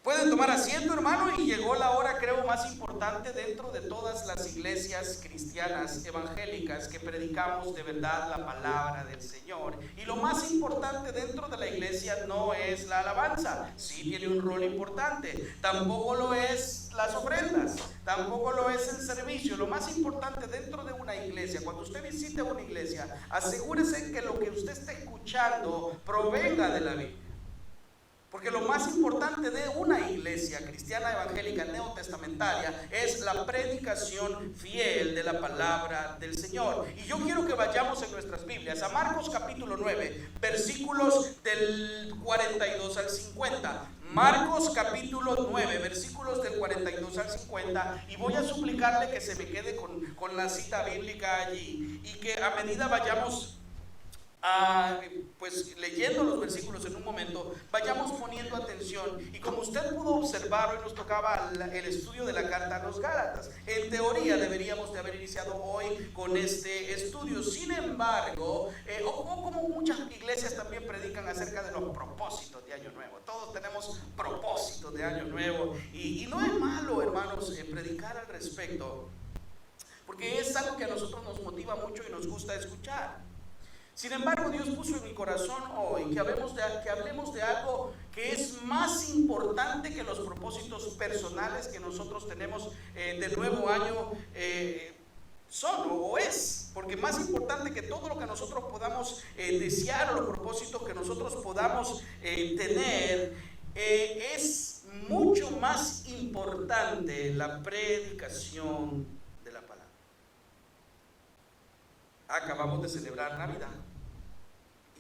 Pueden tomar asiento, hermano, y llegó la hora, creo, más importante dentro de todas las iglesias cristianas evangélicas que predicamos de verdad la palabra del Señor. Y lo más importante dentro de la iglesia no es la alabanza, sí tiene un rol importante, tampoco lo es las ofrendas, tampoco lo es el servicio. Lo más importante dentro de una iglesia, cuando usted visite una iglesia, asegúrese que lo que usted esté escuchando provenga de la Biblia. Porque lo más importante de una iglesia cristiana evangélica neotestamentaria es la predicación fiel de la palabra del Señor. Y yo quiero que vayamos en nuestras Biblias a Marcos capítulo 9, versículos del 42 al 50. Marcos capítulo 9, versículos del 42 al 50. Y voy a suplicarle que se me quede con la cita bíblica allí, y que a medida vayamos pues leyendo los versículos en un momento, vayamos poniendo atención. Y como usted pudo observar, hoy nos tocaba el estudio de la carta a los Gálatas. En teoría deberíamos de haber iniciado hoy con este estudio. Sin embargo, como muchas iglesias también predican acerca de los propósitos de Año Nuevo. Todos tenemos propósitos de Año Nuevo, y no es malo, hermanos, predicar al respecto, porque es algo que a nosotros nos motiva mucho y nos gusta escuchar. Sin embargo, Dios puso en mi corazón hoy que hablemos de algo que es más importante que los propósitos personales que nosotros tenemos de nuevo año son o es. Porque más importante que todo lo que nosotros podamos desear, o los propósitos que nosotros podamos tener, es mucho más importante la predicación de la palabra. Acabamos de celebrar Navidad,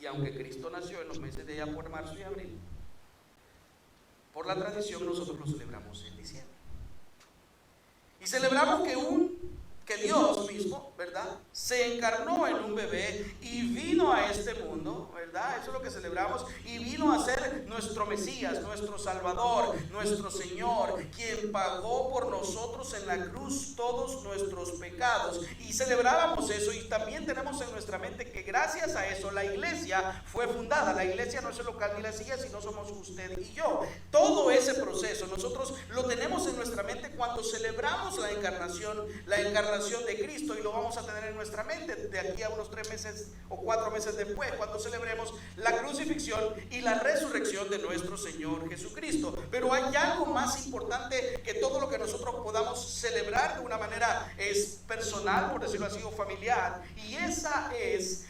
y aunque Cristo nació en los meses de allá por marzo y abril, por la tradición nosotros lo celebramos en diciembre. Y celebramos que Dios mismo, ¿verdad?, se encarnó en un bebé y vino a este mundo, ¿verdad? Eso es lo que celebramos. Y vino a ser nuestro Mesías, nuestro Salvador, nuestro Señor, quien pagó por nosotros en la cruz todos nuestros pecados. Y celebrábamos eso, y también tenemos en nuestra mente que gracias a eso la iglesia fue fundada. La iglesia no es el local ni la silla, sino somos usted y yo. Todo ese proceso nosotros lo tenemos en nuestra mente cuando celebramos la encarnación de Cristo, y lo vamos a tener en nuestra mente de aquí a unos 3 meses o 4 meses después, cuando celebremos la crucifixión y la resurrección de nuestro Señor Jesucristo. Pero hay algo más importante que todo lo que nosotros podamos celebrar de una manera personal, por decirlo así, o familiar, y esa es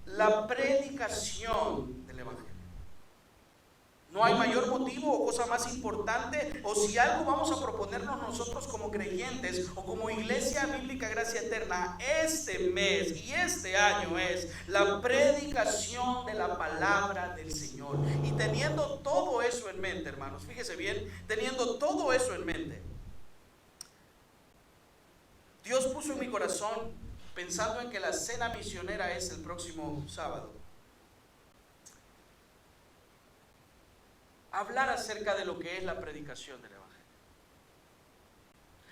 la predicación del Evangelio. No hay mayor motivo o cosa más importante, o si algo vamos a proponernos nosotros como creyentes o como Iglesia Bíblica Gracia Eterna este mes y este año, es la predicación de la palabra del Señor. Y teniendo todo eso en mente, hermanos, fíjese bien, teniendo todo eso en mente, Dios puso en mi corazón, pensando en que la cena misionera es el próximo sábado, hablar acerca de lo que es la predicación del Evangelio.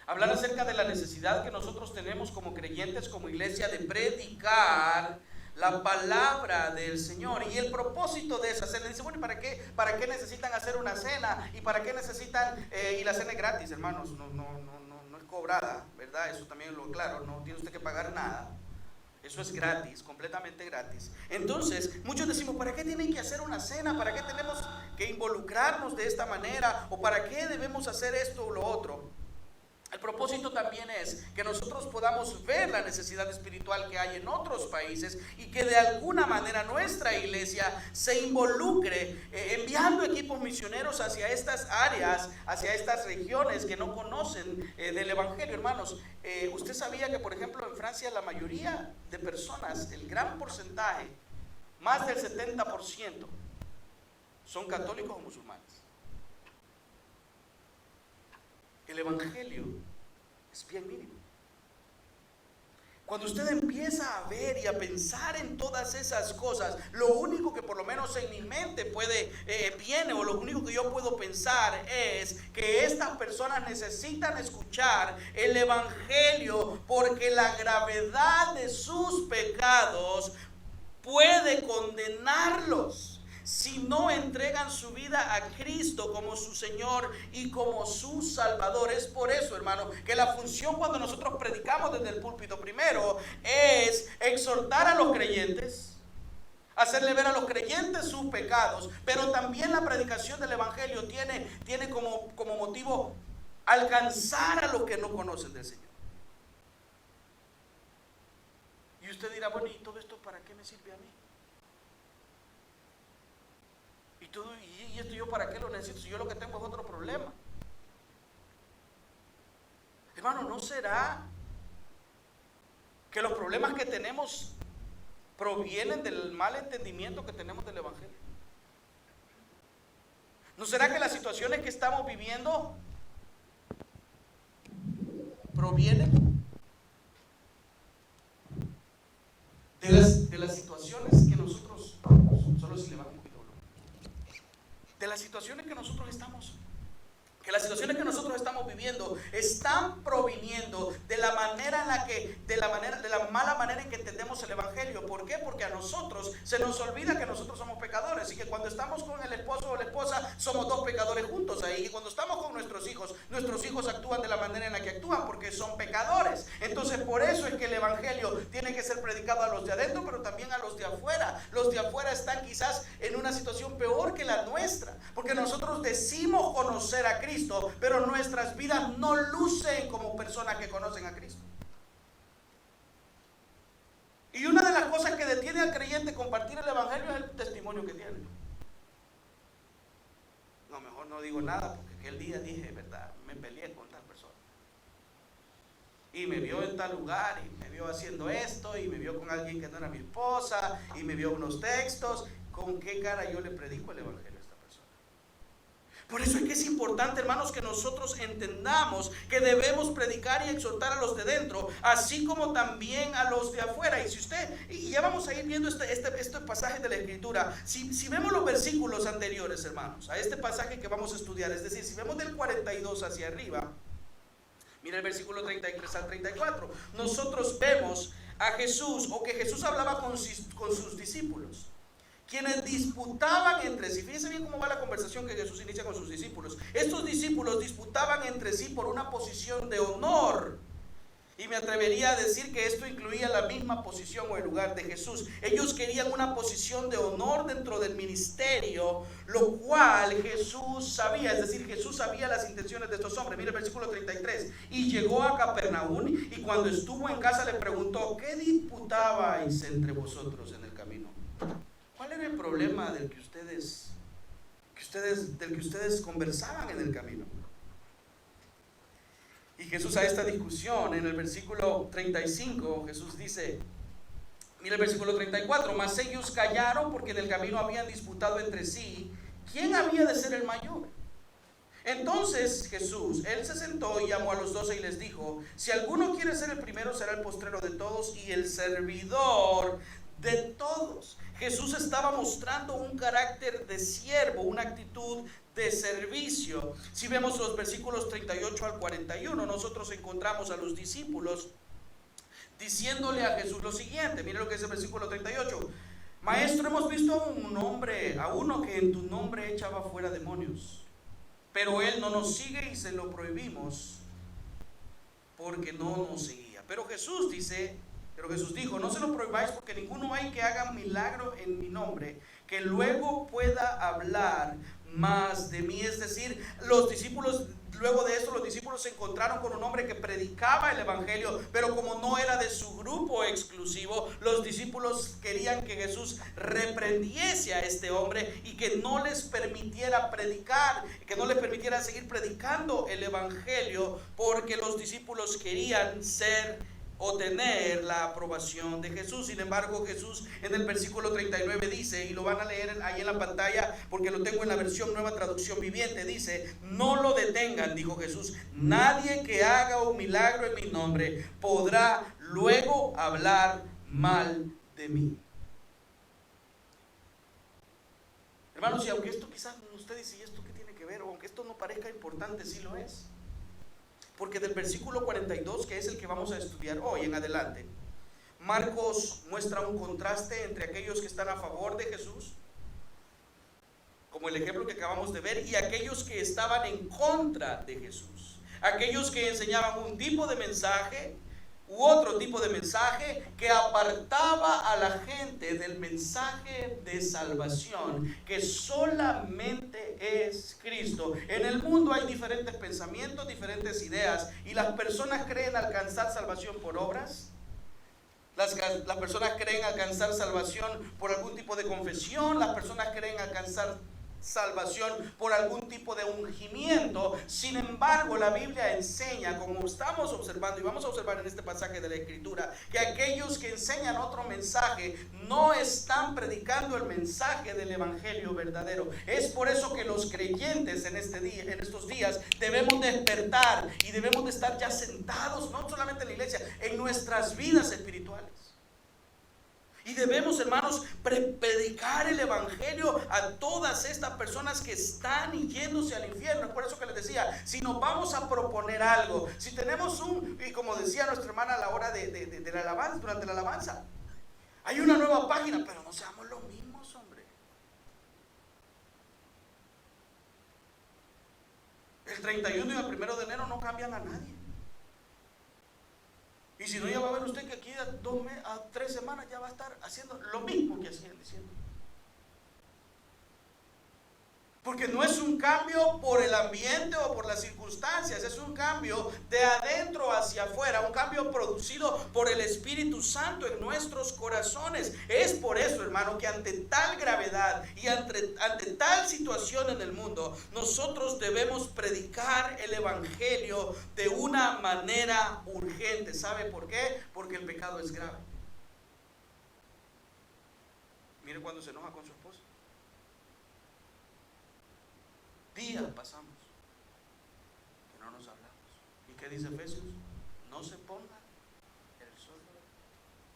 Hablar acerca de la necesidad que nosotros tenemos como creyentes, como iglesia, de predicar la palabra del Señor. Y el propósito de esa cena, dice, bueno, ¿para qué necesitan hacer una cena? ¿Y para qué necesitan? Y la cena es gratis, hermanos, no es cobrada, ¿verdad? Eso también lo aclaro, no tiene usted que pagar nada. Eso es gratis, completamente gratis. Entonces, muchos decimos, ¿para qué tienen que hacer una cena? ¿Para qué tenemos que involucrarnos de esta manera? ¿O para qué debemos hacer esto o lo otro? El propósito también es que nosotros podamos ver la necesidad espiritual que hay en otros países, y que de alguna manera nuestra iglesia se involucre enviando equipos misioneros hacia estas áreas, hacia estas regiones que no conocen del Evangelio. Hermanos, usted sabía que, por ejemplo, en Francia la mayoría de personas, el gran porcentaje, más del 70%, son católicos o musulmanes. El Evangelio es bien mínimo. Cuando usted empieza a ver y a pensar en todas esas cosas, lo único que por lo menos en mi mente viene, o lo único que yo puedo pensar, es que estas personas necesitan escuchar el Evangelio, porque la gravedad de sus pecados puede condenarlos. si no entregan su vida a Cristo como su Señor y como su Salvador. Es por eso, hermano, que la función cuando nosotros predicamos desde el púlpito primero es exhortar a los creyentes, hacerle ver a los creyentes sus pecados, pero también la predicación del Evangelio tiene como motivo alcanzar a los que no conocen del Señor. Y usted dirá, bueno, ¿y todo esto para qué me sirve a mí? ¿Y esto yo para qué lo necesito? Si yo lo que tengo es otro problema. Hermano, ¿no será que los problemas que tenemos provienen del mal entendimiento que tenemos del Evangelio? ¿No será que las situaciones que estamos viviendo provienen de las situaciones que nosotros, solo si le bajo un poquito, de las situaciones que nosotros estamos, que las situaciones que nosotros estamos viviendo están proviniendo de la manera en la que, de la mala manera en que entendemos el Evangelio? ¿Por qué? Porque a nosotros se nos olvida que nosotros somos pecadores y que cuando estamos con el esposo o la esposa somos dos pecadores juntos ahí, y cuando estamos con nuestros hijos actúan de la manera en la que actúan porque son pecadores. Entonces por eso es que el Evangelio tiene que ser predicado a los de adentro, pero también a los de afuera. Los de afuera están quizás en una situación peor que la nuestra, porque nosotros decimos conocer a Cristo, pero nuestras vidas no lucen como personas que conocen a Cristo. Y una de las cosas que detiene al creyente compartir el Evangelio es el testimonio que tiene. No, mejor no digo nada, porque aquel día dije, verdad, me peleé con tal persona. Y me vio en tal lugar, y me vio haciendo esto, y me vio con alguien que no era mi esposa, y me vio unos textos. ¿Con qué cara yo le predico el Evangelio? Por eso es que es importante, hermanos, que nosotros entendamos que debemos predicar y exhortar a los de dentro, así como también a los de afuera. Y ya vamos a ir viendo este pasaje de la Escritura. Si vemos los versículos anteriores, hermanos, a este pasaje que vamos a estudiar, es decir, si vemos del 42 hacia arriba, mira el versículo 33 al 34, nosotros vemos a Jesús, o que Jesús hablaba con sus discípulos, quienes disputaban entre sí. Fíjense bien cómo va la conversación que Jesús inicia con sus discípulos. Estos discípulos disputaban entre sí por una posición de honor. Y me atrevería a decir que esto incluía la misma posición o el lugar de Jesús. Ellos querían una posición de honor dentro del ministerio, lo cual Jesús sabía. Es decir, Jesús sabía las intenciones de estos hombres. Mira el versículo 33. Y llegó a Capernaum, y cuando estuvo en casa le preguntó: ¿qué disputabais entre vosotros en el camino? ¿Cuál era el problema del que ustedes conversaban en el camino? Y Jesús a esta discusión, en el versículo 35, Jesús dice, mira el versículo 34, mas ellos callaron porque en el camino habían disputado entre sí quién había de ser el mayor. Entonces Jesús, él se sentó y llamó a los 12 y les dijo: si alguno quiere ser el primero, será el postrero de todos y el servidor de todos. Jesús estaba mostrando un carácter de siervo, una actitud de servicio. Si vemos los versículos 38 al 41, nosotros encontramos a los discípulos diciéndole a Jesús lo siguiente. Mire lo que dice el versículo 38. Maestro, hemos visto a uno que en tu nombre echaba fuera demonios, pero él no nos sigue y se lo prohibimos porque no nos seguía. Pero Jesús dijo: no se lo prohibáis, porque ninguno hay que haga milagro en mi nombre que luego pueda hablar más de mí. Es decir, los discípulos, luego de esto, los discípulos se encontraron con un hombre que predicaba el Evangelio, pero como no era de su grupo exclusivo, los discípulos querían que Jesús reprendiese a este hombre y que no les permitiera predicar, que no les permitiera seguir predicando el Evangelio, porque los discípulos querían ser o tener la aprobación de Jesús. Sin embargo, Jesús en el versículo 39 dice, y lo van a leer ahí en la pantalla porque lo tengo en la versión Nueva Traducción Viviente, dice: no lo detengan, dijo Jesús, nadie que haga un milagro en mi nombre podrá luego hablar mal de mí. Hermanos, y aunque esto quizás usted dice: ¿y esto qué tiene que ver? O aunque esto no parezca importante, sí lo es. Porque del versículo 42, que es el que vamos a estudiar hoy en adelante, Marcos muestra un contraste entre aquellos que están a favor de Jesús como el ejemplo que acabamos de ver, y aquellos que estaban en contra de Jesús, aquellos que enseñaban un tipo de mensaje u otro tipo de mensaje que apartaba a la gente del mensaje de salvación, que solamente es Cristo. En el mundo hay diferentes pensamientos, diferentes ideas, y las personas creen alcanzar salvación por obras. Las personas creen alcanzar salvación por algún tipo de confesión. Las personas creen alcanzar salvación por algún tipo de ungimiento. Sin embargo, la Biblia enseña, como estamos observando y vamos a observar en este pasaje de la Escritura, que aquellos que enseñan otro mensaje no están predicando el mensaje del evangelio verdadero. Es por eso que los creyentes en estos días debemos despertar y debemos de estar ya sentados, no solamente en la iglesia, en nuestras vidas espirituales. Y debemos, hermanos, predicar el evangelio a todas estas personas que están yéndose al infierno. Es por eso que les decía, si nos vamos a proponer algo, si tenemos y como decía nuestra hermana a la hora de la alabanza, durante la alabanza, hay una nueva página, pero no seamos los mismos, hombre. El 31 y el 1 de enero no cambian a nadie. Y si no, ya va a ver usted que aquí a 3 semanas ya va a estar haciendo lo mismo que hacían diciendo. Porque no es un cambio por el ambiente o por las circunstancias, es un cambio de adentro hacia afuera, un cambio producido por el Espíritu Santo en nuestros corazones. Es por eso, hermano, que ante tal gravedad y ante tal situación en el mundo, nosotros debemos predicar el evangelio de una manera urgente. ¿Sabe por qué? Porque el pecado es grave. Mire cuando se enoja con su esposa. Días pasamos que no nos hablamos. ¿Y qué dice Efesios? No se ponga el sol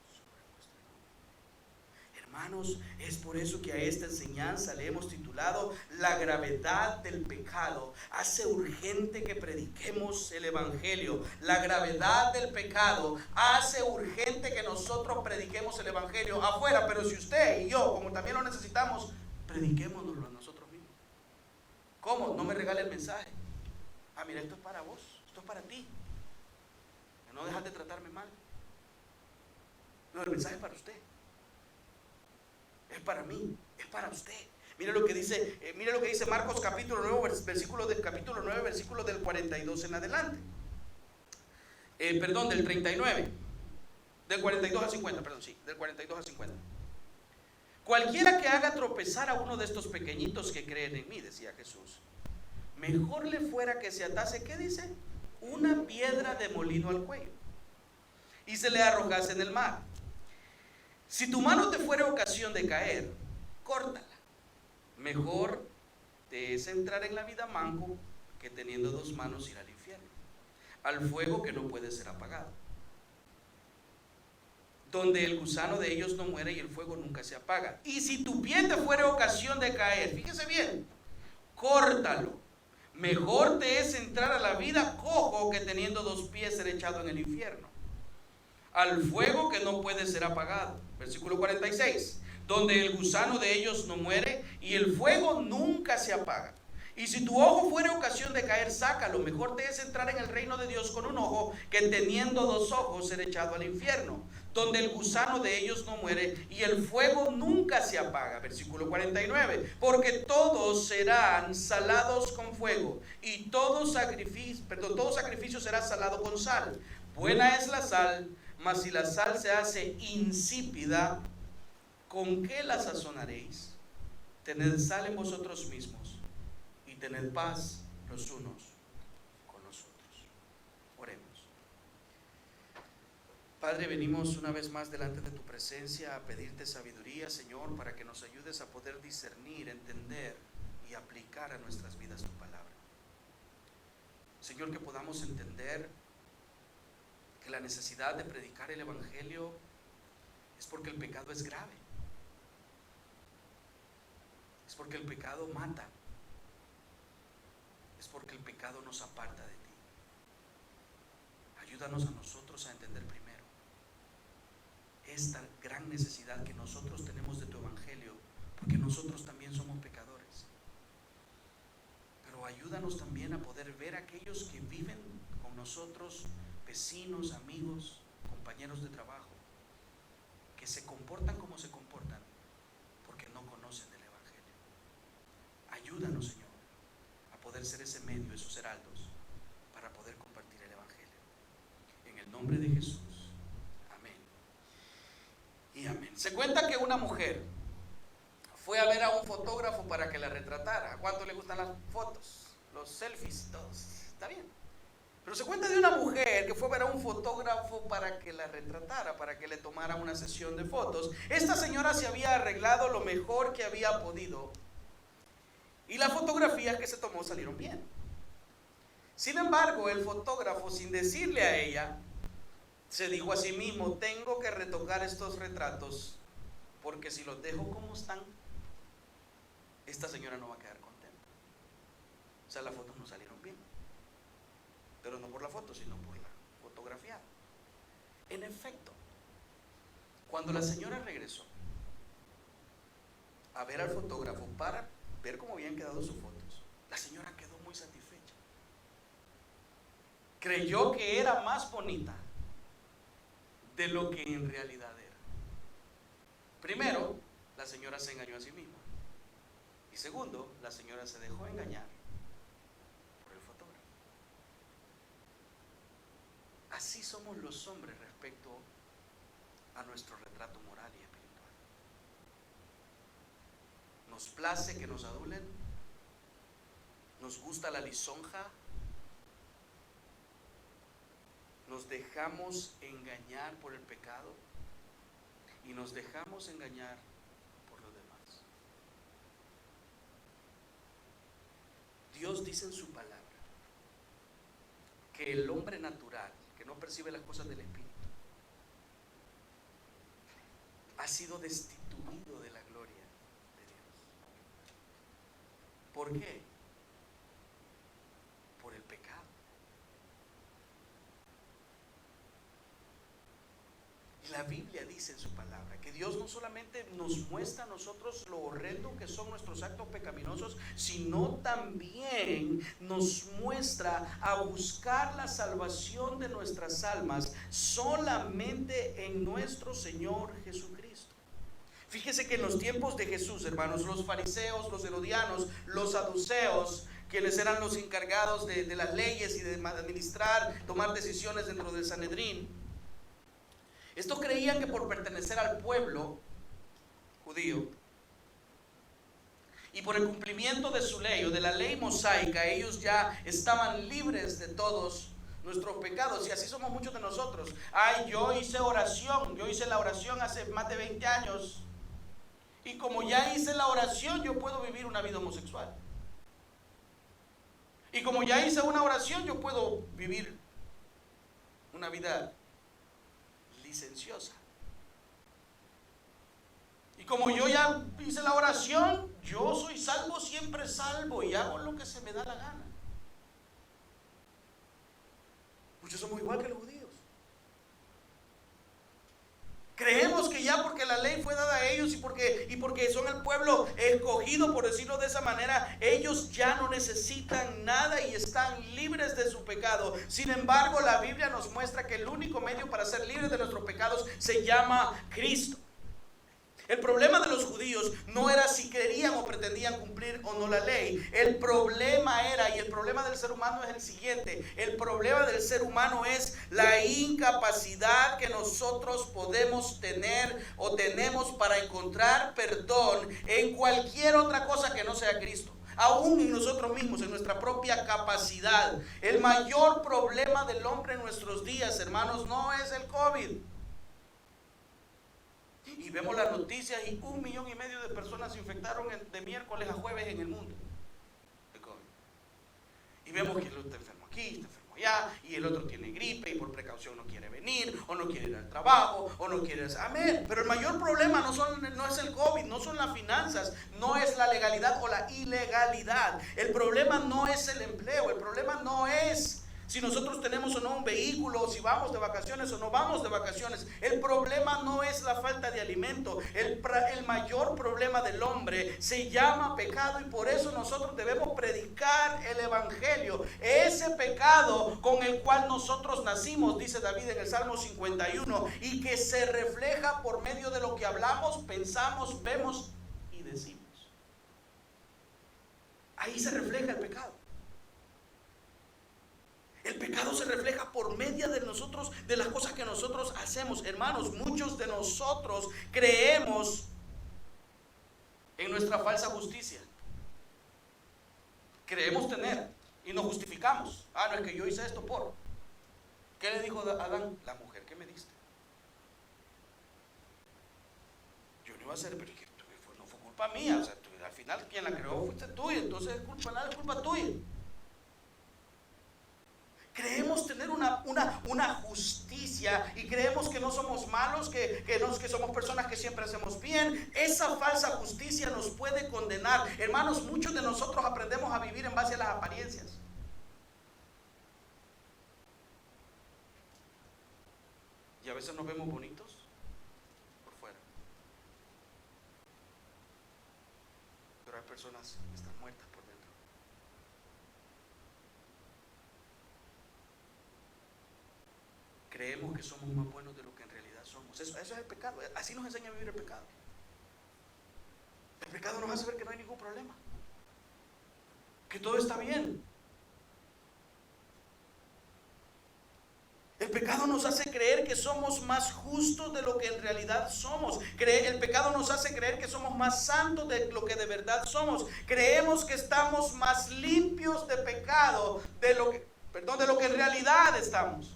sobre vuestro nombre. Hermanos, es por eso que a esta enseñanza le hemos titulado La gravedad del pecado. Hace urgente que prediquemos el evangelio. La gravedad del pecado hace urgente que nosotros prediquemos el evangelio afuera. Pero si usted y yo, como también lo necesitamos, prediquémoslo a nosotros. ¿Cómo? No me regale el mensaje. Ah, mira, esto es para vos, esto es para ti. No dejas de tratarme mal. No, el mensaje es para usted. Es para mí, es para usted. Mire lo que dice Marcos capítulo 9, versículo del 42 en adelante. Del 39. Del 42 al 50, del 42 al 50. Cualquiera que haga tropezar a uno de estos pequeñitos que creen en mí, decía Jesús, mejor le fuera que se atase, ¿qué dice? Una piedra de molino al cuello y se le arrojase en el mar. Si tu mano te fuera ocasión de caer, córtala. Mejor te es entrar en la vida manco que teniendo 2 manos ir al infierno, al fuego que no puede ser apagado, donde el gusano de ellos no muere y el fuego nunca se apaga. Y si tu pie te fuera ocasión de caer, fíjese bien, córtalo. Mejor te es entrar a la vida cojo que teniendo 2 pies ser echado en el infierno, al fuego que no puede ser apagado. Versículo 46, donde el gusano de ellos no muere y el fuego nunca se apaga. Y si tu ojo fuera ocasión de caer, sácalo. Mejor te es entrar en el reino de Dios con un ojo que teniendo 2 ojos ser echado al infierno, donde el gusano de ellos no muere y el fuego nunca se apaga. Versículo 49, porque todos serán salados con fuego y todo sacrificio será salado con sal. Buena es la sal, mas si la sal se hace insípida, ¿con qué la sazonaréis? Tened sal en vosotros mismos y tened paz los unos con los otros. Oremos. Padre, venimos una vez más delante de tu presencia a pedirte sabiduría, Señor, para que nos ayudes a poder discernir, entender y aplicar a nuestras vidas tu palabra. Señor, que podamos entender que la necesidad de predicar el evangelio es porque el pecado es grave, es porque el pecado mata, es porque el pecado nos aparta de ti. Ayúdanos a nosotros a entender primero esta gran necesidad que nosotros tenemos de tu evangelio, porque nosotros también somos pecadores. ayúdanos también a poder ver a aquellos que viven con nosotros, vecinos, amigos, compañeros de trabajo, que se comportan como se comportan porque no conocen el Evangelio. Ayúdanos, Señor, a poder ser ese medio, esos heraldos, para poder compartir el Evangelio. En el nombre de Jesús. Amén. Y amén. Se cuenta que una mujer fue a ver a un fotógrafo para que la retratara. ¿A cuánto le gustan las fotos? Los selfies, todos. Está bien. Pero se cuenta de una mujer que fue a ver a un fotógrafo para que la retratara, para que le tomara una sesión de fotos. Esta señora se había arreglado lo mejor que había podido y las fotografías que se tomó salieron bien. Sin embargo, el fotógrafo, sin decirle a ella, se dijo a sí mismo: tengo que retocar estos retratos, porque si los dejo como están, esta señora no va a quedar contenta. O sea, las fotos no salieron bien, pero no por la foto, sino por la fotografía. En efecto, cuando la señora regresó a ver al fotógrafo para ver cómo habían quedado sus fotos, la señora quedó muy satisfecha. Creyó que era más bonita de lo que en realidad era. Primero, la señora se engañó a sí misma. Y segundo, la señora se dejó engañar por el fotógrafo. Así somos los hombres respecto a nuestro retrato moral y espiritual. Nos place que nos adulen, nos gusta la lisonja, nos dejamos engañar por el pecado y nos dejamos engañar por los demás. Dios dice en su palabra que el hombre natural, que no percibe las cosas del Espíritu, ha sido destituido de la gloria de Dios. ¿Por qué? Por el pecado. Y la Biblia dice en su palabra que Dios no solamente nos muestra a nosotros lo horrendo que son nuestros actos pecaminosos, sino también nos muestra a buscar la salvación de nuestras almas solamente en nuestro Señor Jesucristo. Fíjese que en los tiempos de Jesús, hermanos, los fariseos, los herodianos, los saduceos, quienes eran los encargados de las leyes y de administrar, tomar decisiones dentro del Sanedrín, estos creían que por pertenecer al pueblo judío y por el cumplimiento de su ley o de la ley mosaica, ellos ya estaban libres de todos nuestros pecados. Y así somos muchos de nosotros. Ay, yo hice la oración hace más de 20 años. Y como ya hice la oración, yo puedo vivir una vida homosexual. Y como ya hice una oración, yo puedo vivir una vida licenciosa. Y como yo ya hice la oración, yo soy salvo, siempre salvo, y hago lo que se me da la gana. Muchos somos igual que los judíos. Creemos que ya porque la ley fue dada a ellos y porque son el pueblo escogido, por decirlo de esa manera, ellos ya no necesitan nada y están libres de su pecado. Sin embargo, la Biblia nos muestra que el único medio para ser libres de nuestros pecados se llama Cristo. El problema de los judíos no era si querían o pretendían cumplir o no la ley. El problema era, y el problema del ser humano es el siguiente: el problema del ser humano es la incapacidad que nosotros podemos tener o tenemos para encontrar perdón en cualquier otra cosa que no sea Cristo. Aún en nosotros mismos, en nuestra propia capacidad. El mayor problema del hombre en nuestros días, hermanos, no es el COVID. Y vemos las noticias y 1,5 millones de personas se infectaron de miércoles a jueves en el mundo de COVID. Y vemos que el otro está enfermo aquí, está enfermo allá, y el otro tiene gripe y por precaución no quiere venir, o no quiere ir al trabajo, o no quiere... Amén. Pero el mayor problema no es el COVID, no son las finanzas, no es la legalidad o la ilegalidad. El problema no es el empleo, el problema no es si nosotros tenemos o no un vehículo, si vamos de vacaciones o no vamos de vacaciones. El problema no es la falta de alimento. El mayor problema del hombre se llama pecado, y por eso nosotros debemos predicar el evangelio. Ese pecado con el cual nosotros nacimos, dice David en el Salmo 51, y que se refleja por medio de lo que hablamos, pensamos, vemos y decimos. Ahí se refleja el pecado. El pecado se refleja por medio de nosotros, de las cosas que nosotros hacemos. Hermanos, muchos de nosotros creemos en nuestra falsa justicia. Creemos tener y nos justificamos. No es que yo hice esto por. ¿Qué le dijo Adán? La mujer que me diste. Yo no iba a hacer, pero no fue culpa mía. O sea, al final quien la creó fuiste tú, y entonces es culpa tuya. Creemos tener una justicia y creemos que no somos malos, que somos personas que siempre hacemos bien. Esa falsa justicia nos puede condenar. Hermanos, muchos de nosotros aprendemos a vivir en base a las apariencias. Y a veces nos vemos bonitos por fuera, pero hay personas que están muertas por dentro. Creemos que somos más buenos de lo que en realidad somos. Eso es el pecado. Así nos enseña a vivir el pecado. El pecado nos hace ver que no hay ningún problema, que todo está bien. El pecado nos hace creer que somos más justos de lo que en realidad somos. El pecado nos hace creer que somos más santos de lo que de verdad somos. Creemos que estamos más limpios de pecado de lo que en realidad estamos.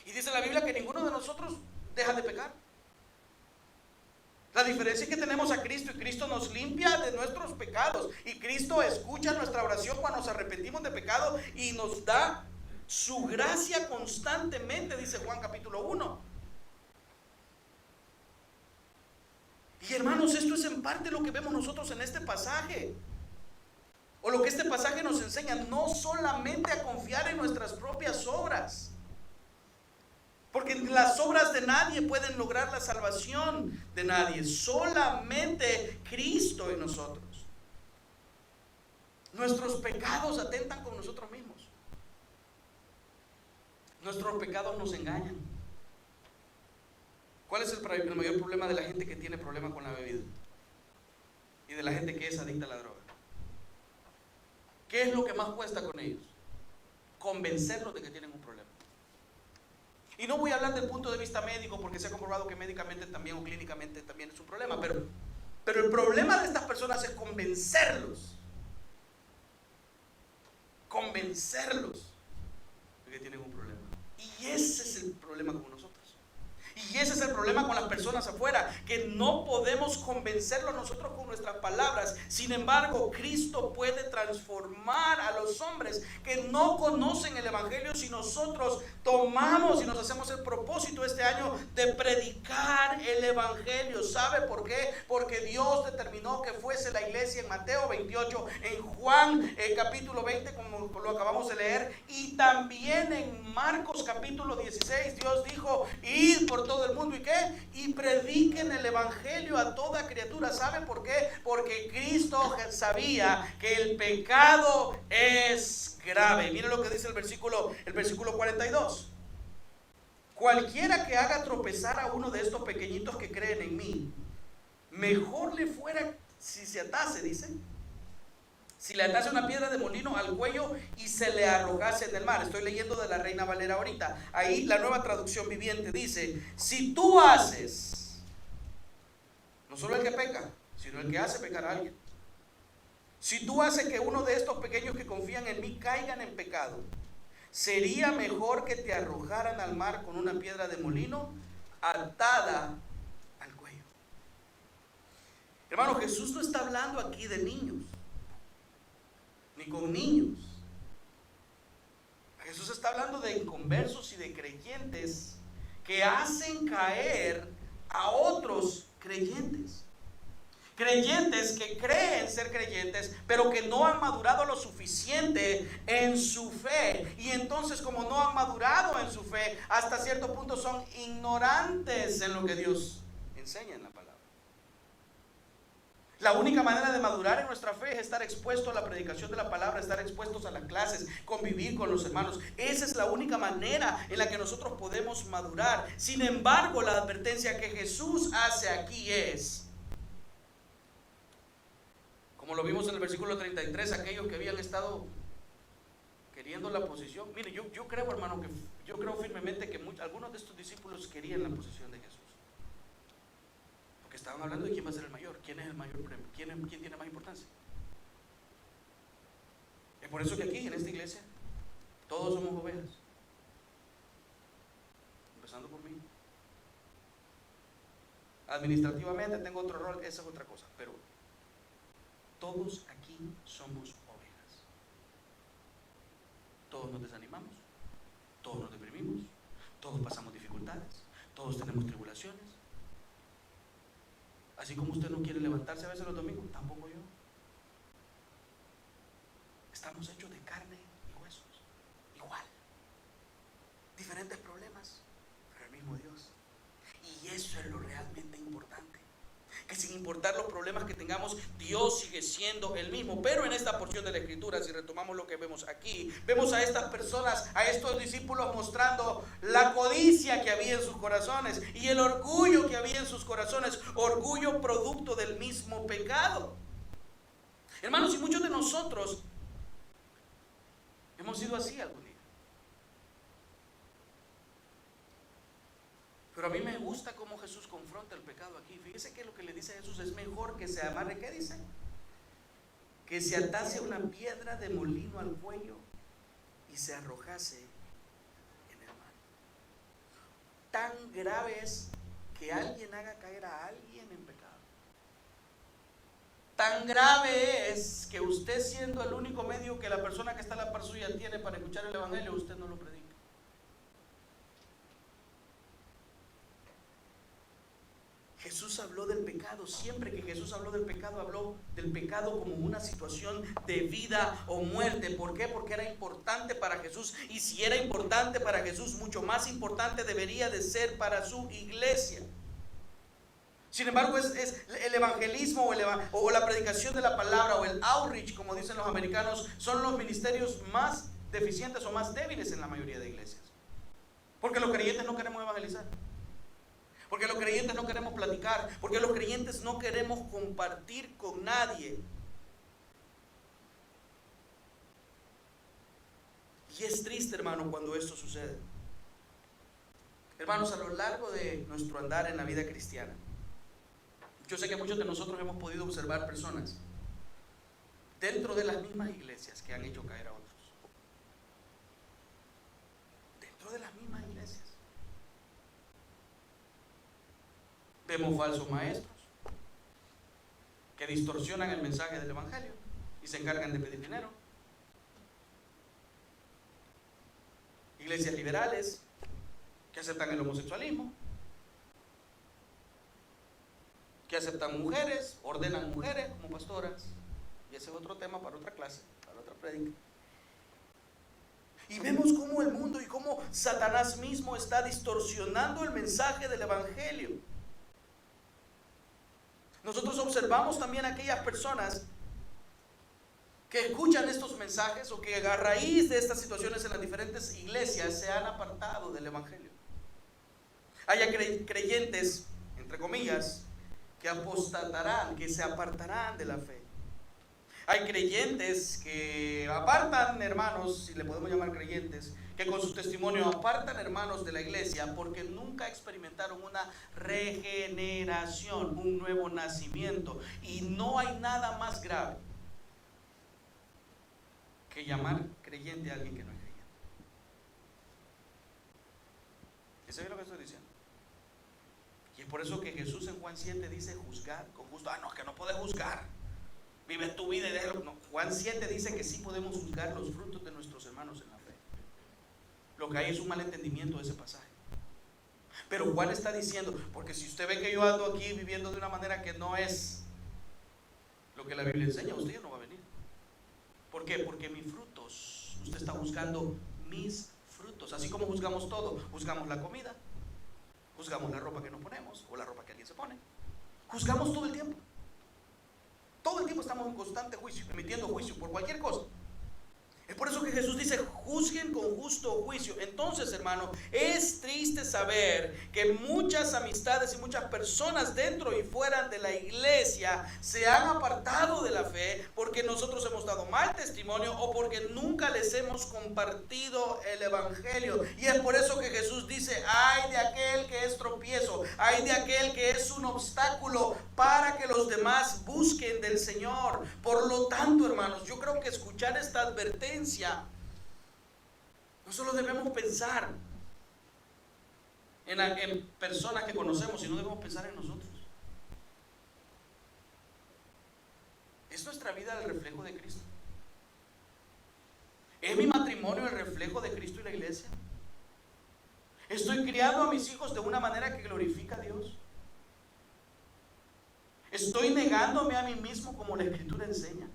Y dice la Biblia que ninguno de nosotros deja de pecar. La diferencia es que tenemos a Cristo, y Cristo nos limpia de nuestros pecados. Y Cristo escucha nuestra oración cuando nos arrepentimos de pecado y nos da su gracia constantemente, dice Juan capítulo 1. Y hermanos, esto es en parte lo que vemos nosotros en este pasaje, o lo que este pasaje nos enseña. No solamente a confiar en nuestras propias obras, porque las obras de nadie pueden lograr la salvación de nadie. Solamente Cristo en nosotros. Nuestros pecados atentan con nosotros mismos. Nuestros pecados nos engañan. ¿Cuál es el mayor problema de la gente que tiene problemas con la bebida? Y de la gente que es adicta a la droga. ¿Qué es lo que más cuesta con ellos? Convencerlos de que tienen un problema. Y no voy a hablar del punto de vista médico, porque se ha comprobado que médicamente también o clínicamente también es un problema, pero el problema de estas personas es convencerlos de que tienen un problema. Y ese es el problema con nosotros. Y ese es el problema con las personas afuera, que no podemos convencerlo nosotros con nuestras palabras. Sin embargo, Cristo puede transformar a los hombres que no conocen el evangelio si nosotros tomamos y nos hacemos el propósito este año de predicar el evangelio. ¿Sabe por qué? Porque Dios determinó que fuese la iglesia en Mateo 28, en Juan capítulo 20, como lo acabamos de leer, y también en Marcos capítulo 16. Dios dijo: id por todo el mundo, ¿y qué? Y prediquen el evangelio a toda criatura. ¿Sabe por qué? Porque Cristo sabía que el pecado es grave. Miren lo que dice el versículo 42. Cualquiera que haga tropezar a uno de estos pequeñitos que creen en mí, mejor le fuera si se atase, dice, si le atase una piedra de molino al cuello y se le arrojase en el mar. Estoy leyendo de la Reina Valera ahorita. Ahí la Nueva Traducción Viviente dice: si tú haces, no solo el que peca, sino el que hace pecar a alguien, si tú haces que uno de estos pequeños que confían en mí caigan en pecado, sería mejor que te arrojaran al mar con una piedra de molino atada al cuello. Hermano, Jesús no está hablando aquí de niños, ni con niños. Jesús está hablando de inconversos y de creyentes que hacen caer a otros creyentes. Creyentes que creen ser creyentes, pero que no han madurado lo suficiente en su fe. Y entonces, como no han madurado en su fe, hasta cierto punto son ignorantes en lo que Dios enseña en la palabra. La única manera de madurar en nuestra fe es estar expuesto a la predicación de la palabra, estar expuestos a las clases, convivir con los hermanos. Esa es la única manera en la que nosotros podemos madurar. Sin embargo, la advertencia que Jesús hace aquí es, como lo vimos en el versículo 33, aquellos que habían estado queriendo la posición. Mire, yo creo, hermano, que yo creo firmemente que algunos de estos discípulos querían la posición de Jesús. Porque estaban hablando de quién va a ser el mayor, quién es el mayor premio, quién tiene más importancia. Es por eso que aquí, en esta iglesia, todos somos ovejas. Empezando por mí. Administrativamente tengo otro rol, esa es otra cosa, pero todos aquí somos ovejas. Todos nos desanimamos, todos nos deprimimos, todos pasamos dificultades, todos tenemos tribulaciones. Así como usted no quiere levantarse a veces los domingos, tampoco yo. Estamos hechos de carne y huesos, igual. Diferentes problemas, pero el mismo Dios. Y eso es lo realmente importante. Que sin importar los problemas que tengamos, Dios sigue siendo el mismo. Pero en esta porción de la Escritura, si retomamos lo que vemos aquí, vemos a estas personas, a estos discípulos mostrando la codicia que había en sus corazones y el orgullo que había en sus corazones, orgullo producto del mismo pecado. Hermanos, y muchos de nosotros hemos sido así algún día. Pero a mí me gusta cómo Jesús confronta el pecado aquí. Fíjese que lo que le dice a Jesús es mejor que se amarre, ¿qué dice? Que se atase una piedra de molino al cuello y se arrojase en el mar. Tan grave es que alguien haga caer a alguien en pecado. Tan grave es que usted, siendo el único medio que la persona que está a la par suya tiene para escuchar el evangelio, usted no lo predica. Jesús habló del pecado. Siempre que Jesús habló del pecado, habló del pecado como una situación de vida o muerte. ¿Por qué? Porque era importante para Jesús. Y si era importante para Jesús, mucho más importante debería de ser para su iglesia. Sin embargo, es el evangelismo o la predicación de la palabra, o el outreach, como dicen los americanos, son los ministerios más deficientes o más débiles en la mayoría de iglesias. Porque los creyentes no queremos evangelizar. Porque los creyentes no queremos platicar, porque los creyentes no queremos compartir con nadie. Y es triste, hermano, cuando esto sucede. Hermanos, a lo largo de nuestro andar en la vida cristiana, yo sé que muchos de nosotros hemos podido observar personas dentro de las mismas iglesias que han hecho caer a otros. Dentro de las mismas iglesias. Vemos falsos maestros que distorsionan el mensaje del evangelio y se encargan de pedir dinero. Iglesias liberales que aceptan el homosexualismo, que aceptan mujeres, ordenan mujeres como pastoras. Y ese es otro tema para otra clase, para otra prédica. Y vemos cómo el mundo y cómo Satanás mismo está distorsionando el mensaje del evangelio. Nosotros observamos también a aquellas personas que escuchan estos mensajes o que a raíz de estas situaciones en las diferentes iglesias se han apartado del evangelio. Hay creyentes, entre comillas, que apostatarán, que se apartarán de la fe. Hay creyentes que apartan hermanos, si le podemos llamar creyentes, que con sus testimonios apartan hermanos de la iglesia porque nunca experimentaron una regeneración, un nuevo nacimiento. Y no hay nada más grave que llamar creyente a alguien que no es creyente. ¿Eso es lo que estoy diciendo? Y es por eso que Jesús en Juan 7 dice juzgar con justo. No, que no puedes juzgar. Vive tu vida y déjalo. No, Juan 7 dice que sí podemos juzgar los frutos de nuestros hermanos en la fe. Lo que hay es un malentendimiento de ese pasaje. Pero Juan está diciendo, porque si usted ve que yo ando aquí viviendo de una manera que no es lo que la Biblia enseña, usted ya no va a venir. ¿Por qué? Porque mis frutos, usted está buscando mis frutos. Así como juzgamos todo, juzgamos la comida, juzgamos la ropa que nos ponemos o la ropa que alguien se pone. Juzgamos todo el tiempo. Todo el tiempo estamos en constante juicio, emitiendo juicio por cualquier cosa. Es por eso que Jesús dice, juzguen con justo juicio. Entonces, hermano, es triste saber que muchas amistades y muchas personas dentro y fuera de la iglesia se han apartado de la fe porque nosotros hemos dado mal testimonio o porque nunca les hemos compartido el evangelio. Y es por eso que Jesús dice, ay de aquel que es tropiezo, ay de aquel que es un obstáculo para que los demás busquen del Señor. Por lo tanto, hermanos, yo creo que escuchar esta advertencia, no solo debemos pensar en personas que conocemos, sino debemos pensar en nosotros. ¿Es nuestra vida el reflejo de Cristo? ¿Es mi matrimonio el reflejo de Cristo y la iglesia? ¿Estoy criando a mis hijos de una manera que glorifica a Dios? ¿Estoy negándome a mí mismo como la Escritura enseña?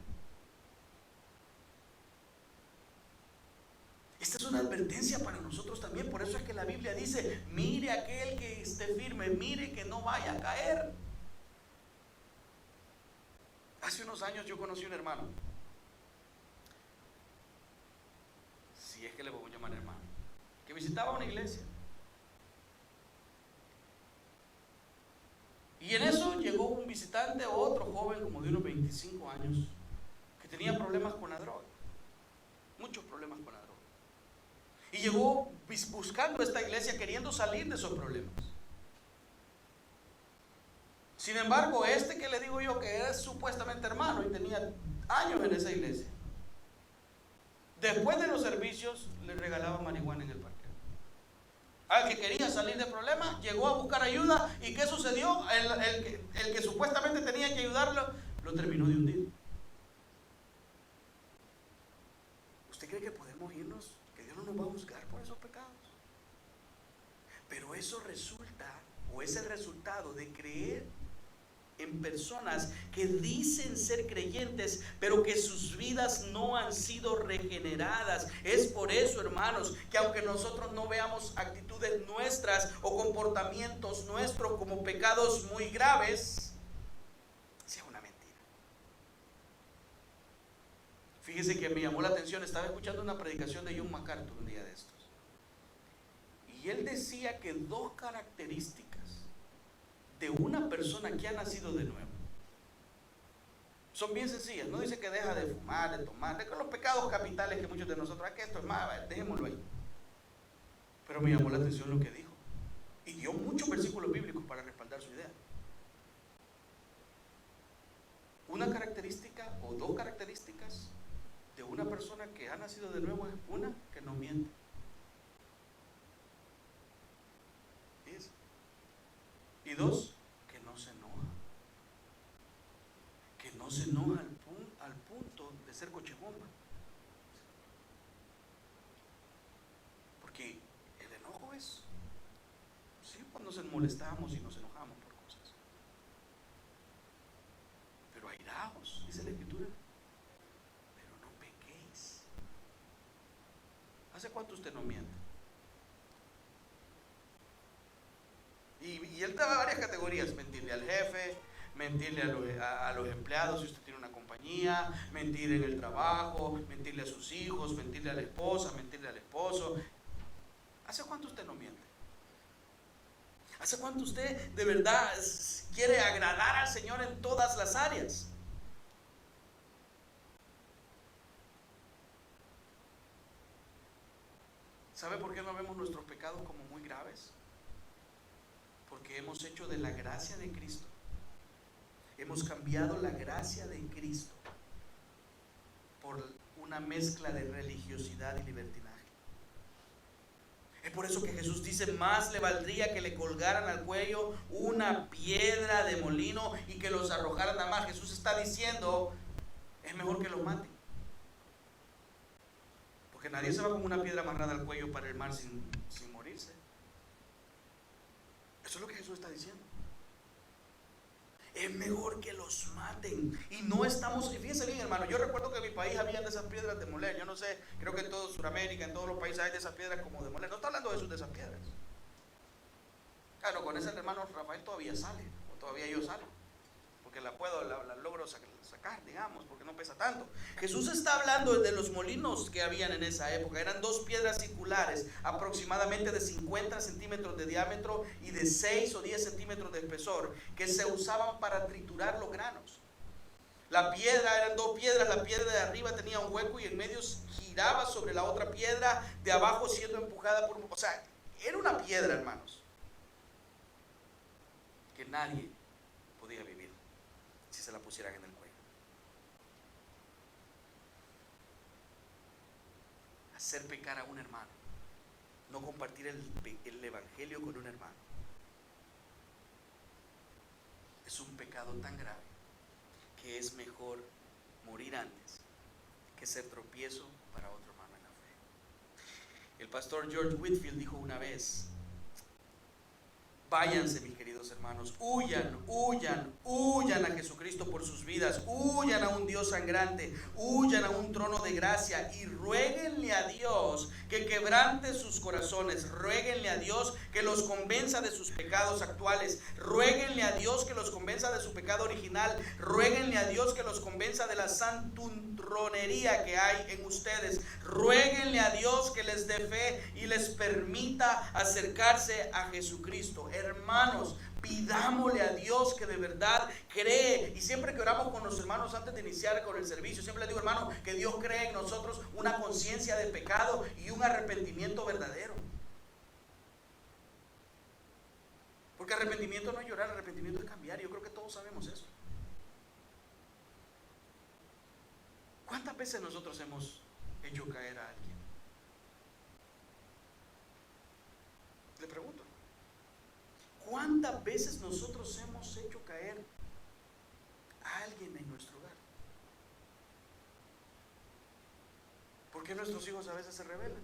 Esta es una advertencia para nosotros también. Por eso es que la Biblia dice, mire aquel que esté firme, mire que no vaya a caer. Hace unos años yo conocí a un hermano, si es que le voy a llamar hermano, que visitaba una iglesia. Y en eso llegó un visitante, otro joven como de unos 25 años, que tenía problemas con la droga, muchos problemas con la droga. Y llegó buscando esta iglesia, queriendo salir de esos problemas. Sin embargo, este que le digo yo, que era supuestamente hermano y tenía años en esa iglesia, después de los servicios le regalaba marihuana en el parque. Al que quería salir de problemas, llegó a buscar ayuda. ¿Y qué sucedió? El que supuestamente tenía que ayudarlo, lo terminó de hundir. ¿Usted cree que podemos irnos? Que Dios no nos va a juzgar por esos pecados. Pero eso resulta, o es el resultado de creer en personas que dicen ser creyentes, pero que sus vidas no han sido regeneradas. Es por eso, hermanos, que aunque nosotros no veamos actitudes nuestras o comportamientos nuestros como pecados muy graves, sea una mentira. Fíjese que me llamó la atención, estaba escuchando una predicación de John MacArthur un día de estos, y él decía que dos características de una persona que ha nacido de nuevo son bien sencillas. No dice que deja de fumar, de tomar, de los pecados capitales que muchos de nosotros, que esto es más, dejémoslo ahí. Pero me llamó la atención lo que dijo, y dio muchos versículos bíblicos para respaldar su idea. Una característica o dos características de una persona que ha nacido de nuevo es una, que no miente. Y dos, que no se enoja. Que no se enoja al punto de ser cochebomba. Porque el enojo es, sí, cuando nos molestamos y nos enojamos por cosas. Pero airaos, dice la Escritura, pero no pequéis. ¿Hace cuánto usted no miente? Y él te da varias categorías: mentirle al jefe, mentirle a los empleados si usted tiene una compañía, mentir en el trabajo, mentirle a sus hijos, mentirle a la esposa, mentirle al esposo. ¿Hace cuánto usted no miente? ¿Hace cuánto usted de verdad quiere agradar al Señor en todas las áreas? ¿Sabe por qué no vemos nuestros pecados como muy graves? Porque hemos hecho de la gracia de Cristo, hemos cambiado la gracia de Cristo por una mezcla de religiosidad y libertinaje. Es por eso que Jesús dice, más le valdría que le colgaran al cuello una piedra de molino y que los arrojaran al mar. Jesús está diciendo, es mejor que los maten, porque nadie se va con una piedra amarrada al cuello para el mar sin morirse. Eso es lo que Jesús está diciendo. Es mejor que los maten. Y no estamos, fíjense bien, hermano, yo recuerdo que en mi país había de esas piedras de moler. Yo no sé, creo que en todo Sudamérica, en todos los países hay de esas piedras como de moler. No está hablando de eso, de esas piedras. Claro, con ese hermano Rafael todavía sale, o todavía yo salgo, porque la logro sacar, digamos, porque no pesa tanto. Jesús está hablando de los molinos que habían en esa época. Eran dos piedras circulares, aproximadamente de 50 centímetros de diámetro y de 6 o 10 centímetros de espesor, que se usaban para triturar los granos. La piedra, eran dos piedras, la piedra de arriba tenía un hueco y en medio giraba sobre la otra piedra, de abajo siendo empujada por o sea, era una piedra, hermanos, que nadie podía vivir si se la pusieran en el cuello. Hacer pecar a un hermano, no compartir el evangelio con un hermano, es un pecado tan grave que es mejor morir antes que ser tropiezo para otro hermano en la fe. El pastor George Whitefield dijo una vez: váyanse, mis queridos hermanos, huyan, huyan, huyan a Jesucristo por sus vidas, huyan a un Dios sangrante, huyan a un trono de gracia y ruéguenle a Dios que quebrante sus corazones, ruéguenle a Dios que los convenza de sus pecados actuales, ruéguenle a Dios que los convenza de su pecado original, ruéguenle a Dios que los convenza de la santurronería que hay en ustedes, ruéguenle a Dios que les dé fe y les permita acercarse a Jesucristo. Hermanos, pidámosle a Dios que de verdad cree. Y siempre que oramos con los hermanos antes de iniciar con el servicio, siempre les digo, hermano, que Dios cree en nosotros una conciencia de pecado y un arrepentimiento verdadero. Porque arrepentimiento no es llorar, arrepentimiento es cambiar. Yo creo que todos sabemos eso. ¿Cuántas veces nosotros hemos hecho caer a alguien? Le pregunto. ¿Cuántas veces nosotros hemos hecho caer a alguien en nuestro hogar? ¿Por qué nuestros hijos a veces se rebelan?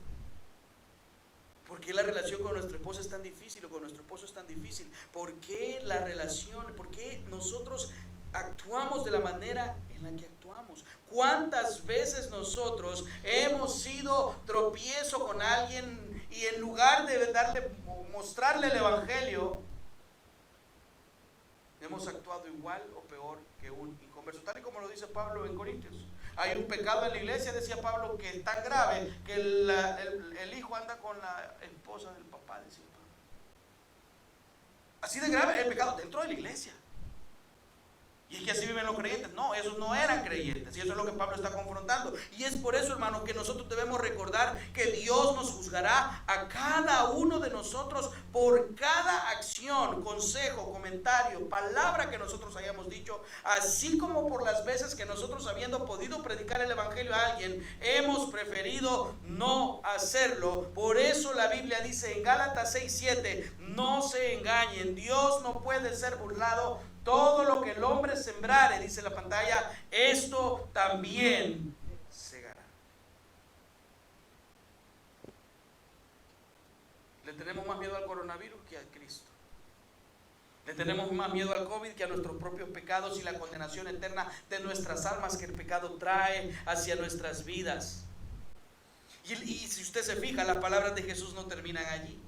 ¿Por qué la relación con nuestra esposa es tan difícil o con nuestro esposo es tan difícil? ¿Por qué la relación, por qué nosotros actuamos de la manera en la que actuamos? ¿Cuántas veces nosotros hemos sido tropiezo con alguien y en lugar de mostrarle el evangelio, hemos actuado igual o peor que un inconverso? Tal y como lo dice Pablo en Corintios. Hay un pecado en la iglesia, decía Pablo, que es tan grave que el hijo anda con la esposa del papá, decía Pablo. Así de grave el pecado dentro de la iglesia. Y es que así viven los creyentes. No, esos no eran creyentes. Y eso es lo que Pablo está confrontando. Y es por eso, hermano, que nosotros debemos recordar que Dios nos juzgará a cada uno de nosotros por cada acción, consejo, comentario, palabra que nosotros hayamos dicho, así como por las veces que nosotros, habiendo podido predicar el evangelio a alguien, hemos preferido no hacerlo. Por eso la Biblia dice en Gálatas 6:7, no se engañen, Dios no puede ser burlado. Todo lo que el hombre sembrare, dice la pantalla, esto también segará. Le tenemos más miedo al coronavirus que a Cristo. Le tenemos más miedo al COVID que a nuestros propios pecados y la condenación eterna de nuestras almas que el pecado trae hacia nuestras vidas. Y si usted se fija, las palabras de Jesús no terminan allí.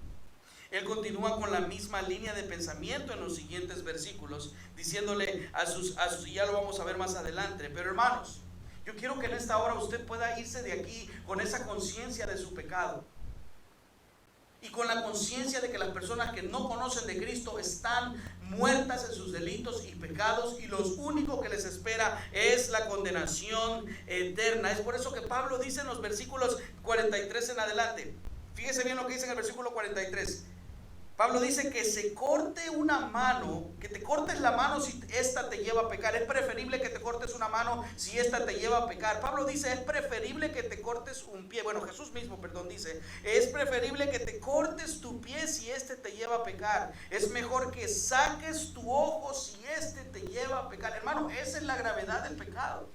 Él continúa con la misma línea de pensamiento en los siguientes versículos, diciéndole a sus, y ya lo vamos a ver más adelante. Pero hermanos, yo quiero que en esta hora usted pueda irse de aquí con esa conciencia de su pecado y con la conciencia de que las personas que no conocen de Cristo están muertas en sus delitos y pecados y lo único que les espera es la condenación eterna. Es por eso que Pablo dice en los versículos 43 en adelante, fíjese bien lo que dice en el versículo 43. Pablo dice que se corte una mano, que te cortes la mano si esta te lleva a pecar. Es preferible que te cortes una mano si esta te lleva a pecar. Pablo dice, es preferible que te cortes un pie. Bueno, Jesús mismo, dice, es preferible que te cortes tu pie si este te lleva a pecar. Es mejor que saques tu ojo si este te lleva a pecar. Hermano, esa es la gravedad del pecado.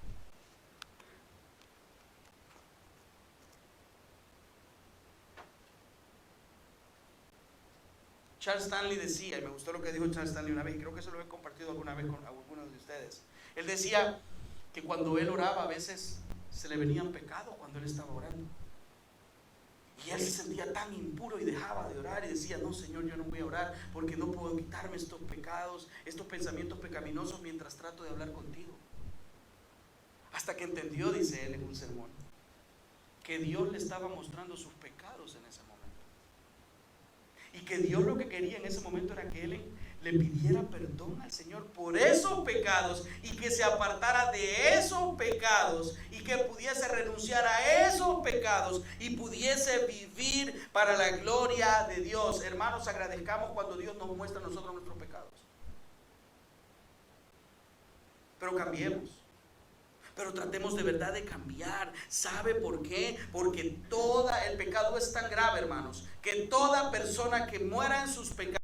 Charles Stanley decía, y me gustó lo que dijo Charles Stanley una vez, y creo que se lo he compartido alguna vez con algunos de ustedes. Él decía que cuando él oraba a veces se le venían pecados cuando él estaba orando. Y él se sentía tan impuro y dejaba de orar y decía, no, Señor, yo no voy a orar porque no puedo quitarme estos pecados, estos pensamientos pecaminosos mientras trato de hablar contigo. Hasta que entendió, dice él en un sermón, que Dios le estaba mostrando sus pecados en ese momento. Y que Dios lo que quería en ese momento era que él le pidiera perdón al Señor por esos pecados y que se apartara de esos pecados y que pudiese renunciar a esos pecados y pudiese vivir para la gloria de Dios. Hermanos, agradezcamos cuando Dios nos muestra a nosotros nuestros pecados. Pero cambiemos. Pero tratemos de verdad de cambiar. ¿Sabe por qué? Porque el pecado es tan grave, hermanos, que toda persona que muera en sus pecados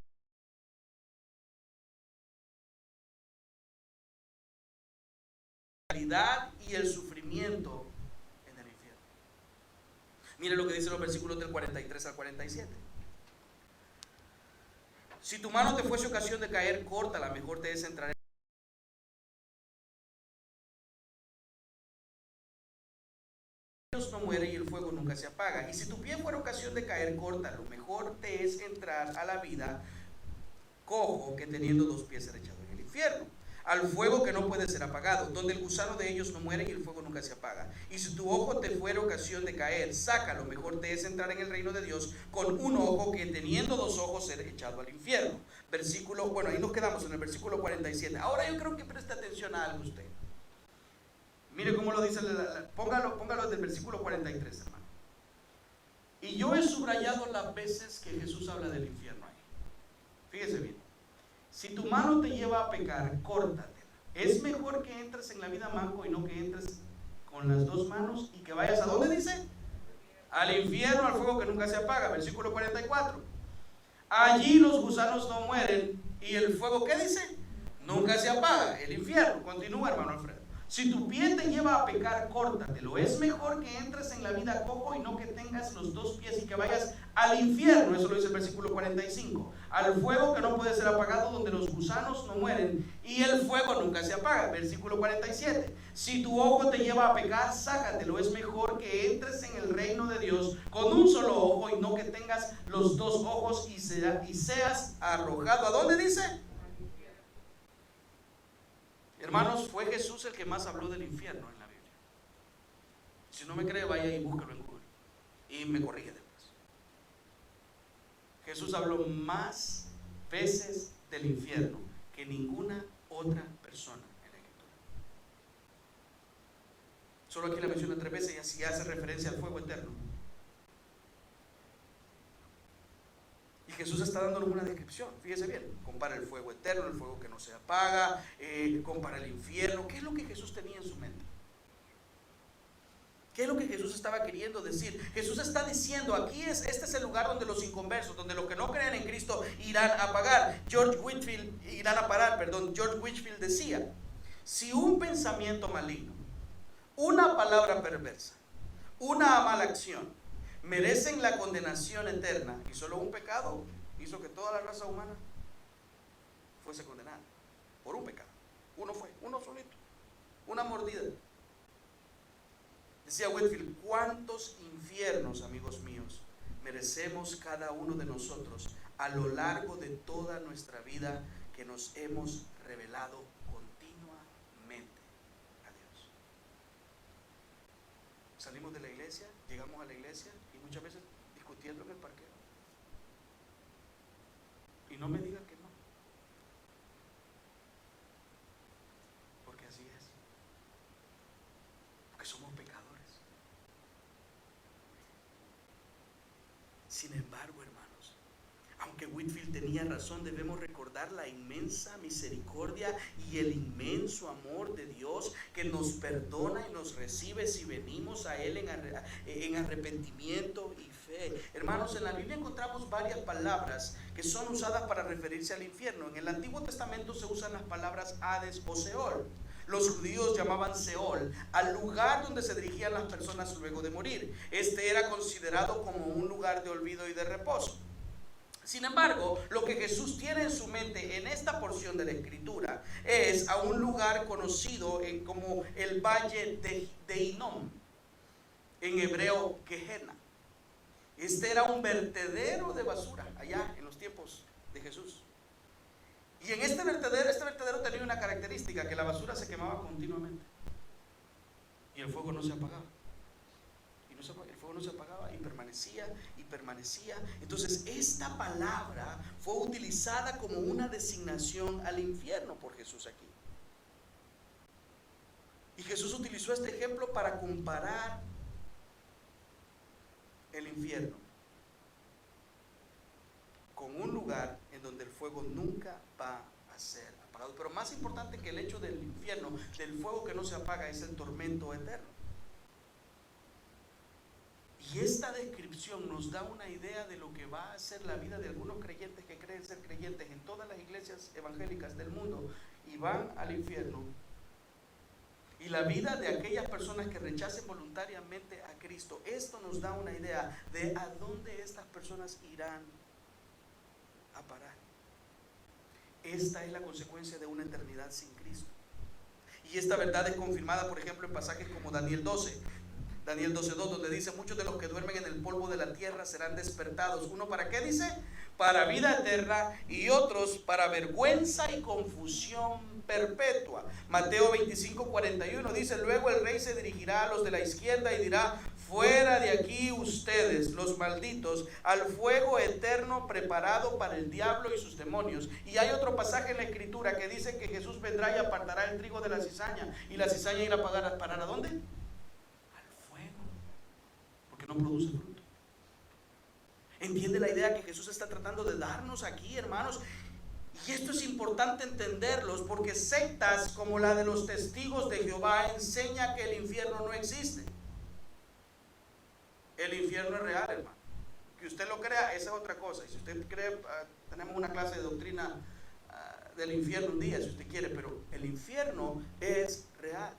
y el sufrimiento en el infierno. Mire lo que dice los versículos del 43 al 47. Si tu mano te fuese ocasión de caer, córtala, mejor te es entrar en no muere y el fuego nunca se apaga. Y si tu pie fuera ocasión de caer, córtalo, mejor te es entrar a la vida cojo que teniendo dos pies ser echado en el infierno, al fuego que no puede ser apagado, donde el gusano de ellos no muere y el fuego nunca se apaga. Y si tu ojo te fuera ocasión de caer, sácalo, mejor te es entrar en el reino de Dios con un ojo que teniendo dos ojos ser echado al infierno. Ahí nos quedamos en el versículo 47. Ahora yo creo que preste atención a algo usted. Mire cómo lo dice, póngalo desde el versículo 43, hermano. Y yo he subrayado las veces que Jesús habla del infierno ahí. Fíjese bien. Si tu mano te lleva a pecar, córtatela. Es mejor que entres en la vida manco y no que entres con las dos manos y que vayas, ¿a dónde dice? Al infierno, al fuego que nunca se apaga. Versículo 44. Allí los gusanos no mueren y el fuego, ¿qué dice? Nunca se apaga. El infierno. Continúa, hermano Alfredo. Si tu pie te lleva a pecar, córtatelo. Es mejor que entres en la vida cojo y no que tengas los dos pies y que vayas al infierno. Eso lo dice el versículo 45. Al fuego que no puede ser apagado, donde los gusanos no mueren y el fuego nunca se apaga. Versículo 47. Si tu ojo te lleva a pecar, sácatelo. Es mejor que entres en el reino de Dios con un solo ojo y no que tengas los dos ojos y seas arrojado. ¿A dónde dice? Hermanos, fue Jesús el que más habló del infierno en la Biblia. Si no me cree, vaya y búsquelo en Google y me corrige después. Jesús habló más veces del infierno que ninguna otra persona en la Escritura. Solo aquí la menciona 3 veces y así hace referencia al fuego eterno. Y Jesús está dándonos una descripción, fíjese bien, compara el fuego eterno, el fuego que no se apaga, compara el infierno. ¿Qué es lo que Jesús tenía en su mente? ¿Qué es lo que Jesús estaba queriendo decir? Jesús está diciendo, este es el lugar donde los inconversos, donde los que no creen en Cristo irán a pagar. George Whitefield decía, si un pensamiento maligno, una palabra perversa, una mala acción, merecen la condenación eterna y solo un pecado hizo que toda la raza humana fuese condenada por un pecado. Uno solito, una mordida. Decía Whitefield, ¿cuántos infiernos, amigos míos, merecemos cada uno de nosotros a lo largo de toda nuestra vida que nos hemos revelado continuamente a Dios? Salimos de la iglesia, llegamos a la iglesia y muchas veces discutiendo en el parqueo. Y no me digan que no. Porque así es. Porque somos pecadores. Sin embargo, hermanos, aunque Whitefield tenía razón, debemos recordar la inmensa misericordia y el inmenso amor de Dios que nos perdona y nos recibe si venimos a Él en arrepentimiento y fe. Hermanos, en la Biblia encontramos varias palabras que son usadas para referirse al infierno. En el Antiguo Testamento se usan las palabras Hades o Seol. Los judíos llamaban Seol al lugar donde se dirigían las personas luego de morir. Este era considerado como un lugar de olvido y de reposo. Sin embargo, lo que Jesús tiene en su mente en esta porción de la Escritura es a un lugar conocido como el Valle de Hinnom, en hebreo Gehenna. Este era un vertedero de basura allá en los tiempos de Jesús. Y en este vertedero tenía una característica, que la basura se quemaba continuamente y el fuego no se apagaba. El fuego no se apagaba y permanecía y permanecía. Entonces esta palabra fue utilizada como una designación al infierno por Jesús aquí. Y Jesús utilizó este ejemplo para comparar el infierno con un lugar en donde el fuego nunca va a ser apagado. Pero más importante que el hecho del infierno, del fuego que no se apaga, es el tormento eterno. Y esta descripción nos da una idea de lo que va a ser la vida de algunos creyentes que creen ser creyentes en todas las iglesias evangélicas del mundo y van al infierno. Y la vida de aquellas personas que rechacen voluntariamente a Cristo. Esto nos da una idea de a dónde estas personas irán a parar. Esta es la consecuencia de una eternidad sin Cristo. Y esta verdad es confirmada, por ejemplo, en pasajes como Daniel 12. Daniel 12:2, donde dice: muchos de los que duermen en el polvo de la tierra serán despertados. ¿Uno para qué dice? Para vida eterna, y otros para vergüenza y confusión perpetua. Mateo 25:41 dice: luego el rey se dirigirá a los de la izquierda y dirá: fuera de aquí ustedes, los malditos, al fuego eterno preparado para el diablo y sus demonios. Y hay otro pasaje en la Escritura que dice que Jesús vendrá y apartará el trigo de la cizaña, y la cizaña irá a parar ¿a dónde? No produce fruto. ¿Entiende la idea que Jesús está tratando de darnos aquí, hermanos? Y esto es importante entenderlos, porque sectas como la de los Testigos de Jehová enseña que el infierno no existe. El infierno es real, hermano. Que usted lo crea, esa es otra cosa. Y si usted cree, tenemos una clase de doctrina del infierno un día, si usted quiere, pero el infierno es real.